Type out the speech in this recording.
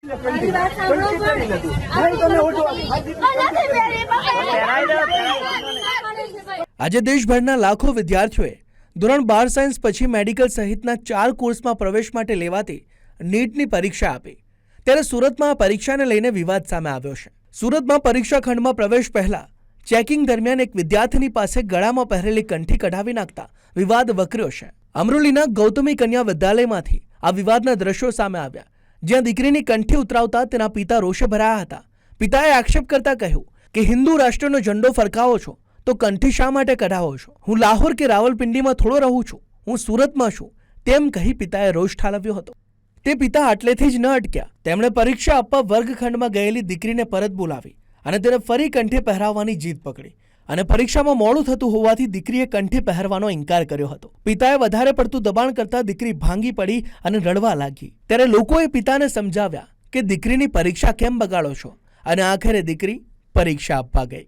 આજે દેશભરના લાખો વિદ્યાર્થીઓએ ધોરણ 12 સાયન્સ પછી મેડિકલ સહિતના 4 કોર્સમાં પ્રવેશ માટે લેવાતી નીટની પરીક્ષા આપી ત્યારે સુરતમાં આ પરીક્ષાને લઈને વિવાદ સામે આવ્યો છે। સુરતમાં પરીક્ષા ખંડમાં પ્રવેશ પહેલા ચેકિંગ દરમિયાન એક વિદ્યાર્થીની પાસે ગળામાં પહેરેલી કંઠી કઢાવી નાખતા વિવાદ વકર્યો છે। અમરોલીના ગૌતમી કન્યા વિદ્યાલયમાંથી આ વિવાદના દ્રશ્યો સામે આવ્યા, જ્યાં દીકરીની કંઠી ઉતરાવતા તેના પિતા રોષે ભરાયા હતા। પિતાએ આક્ષેપ કરતા કહ્યું કે હિન્દુ રાષ્ટ્રનો ઝંડો ફરકાવો છો તો કંઠી શા માટે કઢાવો છો? હું લાહોર કે રાવલપિંડીમાં થોડો રહું છું, હું સુરતમાં છું, તેમ કહી પિતાએ રોષ ઠાલવ્યો હતો। તે પિતા આટલેથી જ ન અટક્યા, તેમણે પરીક્ષા આપવા વર્ગખંડમાં ગયેલી દીકરીને પરત બોલાવી અને તેને ફરી કંઠી પહેરાવવાની જીદ પકડી અને પરીક્ષામાં મોડું થતું હોવાથી દીકરીએ કંઠી પહેરવાનો ઇનકાર કર્યો હતો। પિતાએ વધારે પડતું દબાણ કરતા દીકરી ભાંગી પડી અને રડવા લાગી ત્યારે લોકોએ પિતાને સમજાવ્યા કે દીકરીની પરીક્ષા કેમ બગાડો છો અને આખરે દીકરી પરીક્ષા આપવા ગઈ।